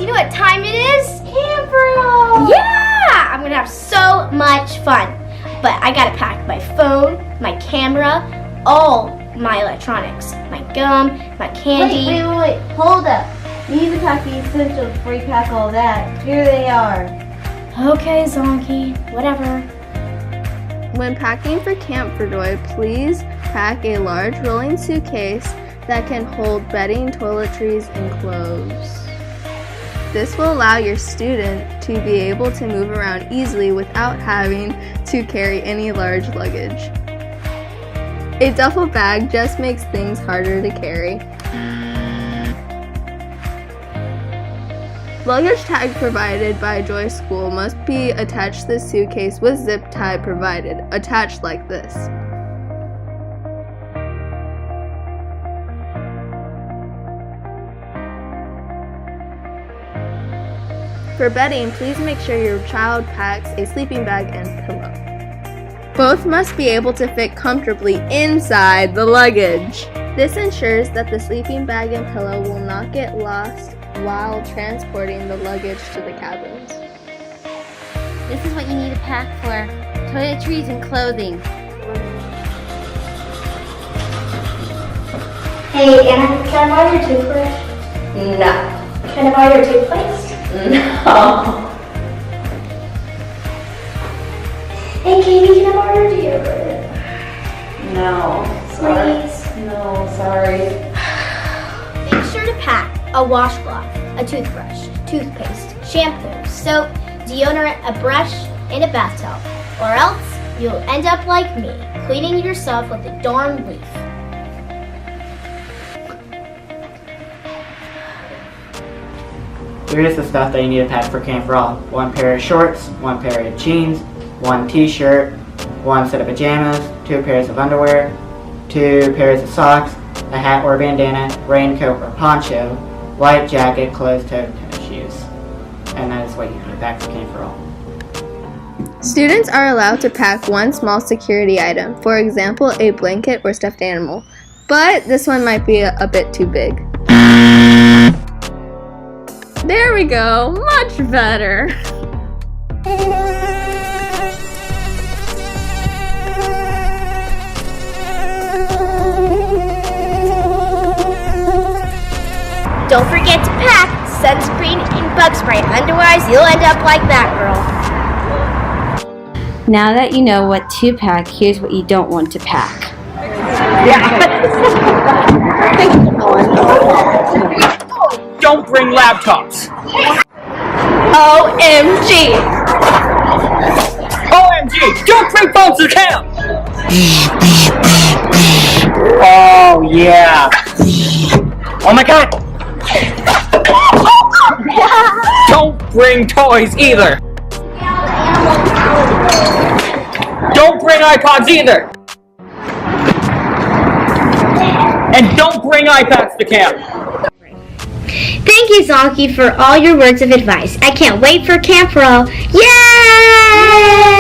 you know what time it is? Camp roll! Yeah! I'm gonna have so much fun. But I gotta pack my phone, my camera, all my electronics. My gum, my candy. Wait. Hold up. You need to pack the essentials before you pack all that. Here they are. Okay, Zonky. Whatever. When packing for Camp for Joy, please pack a large rolling suitcase that can hold bedding, toiletries, and clothes. This will allow your student to be able to move around easily without having to carry any large luggage. A duffel bag just makes things harder to carry. Luggage tag provided by Joy School must be attached to the suitcase with zip tie provided, attached like this. For bedding, please make sure your child packs a sleeping bag and pillow. Both must be able to fit comfortably inside the luggage. This ensures that the sleeping bag and pillow will not get lost while transporting the luggage to the cabins. This is what you need to pack for toiletries and clothing. Hey, Anna, can I borrow your toothbrush? No. Can I borrow your toothpaste? No. Hey, Katie, can I borrow your deodorant? No. Sorry. Please. No, sorry. Make sure to pack a washcloth, a toothbrush, toothpaste, shampoo, soap, deodorant, a brush, and a bath towel. Or else, you'll end up like me, cleaning yourself with a darn leaf. Here's the stuff that you need to pack for Camp Raw. 1 pair of shorts, 1 pair of jeans, 1 t-shirt, 1 set of pajamas, 2 pairs of underwear, 2 pairs of socks, a hat or bandana, raincoat or poncho, light jacket, closed-toed tennis shoes. And that is what you need to pack for Camp Raw. Students are allowed to pack one small security item, for example, a blanket or stuffed animal. But this one might be a bit too big. There we go, much better. Don't forget to pack sunscreen and bug spray, otherwise you'll end up like that girl. Now that you know what to pack, here's what you don't want to pack. Don't bring laptops. OMG! OMG! Don't bring phones to camp. Oh yeah. Oh my god. Don't bring toys either. Don't bring iPods either. And don't bring iPads to camp. Thank you, Zonky, for all your words of advice. I can't wait for Camp Raw. Yay!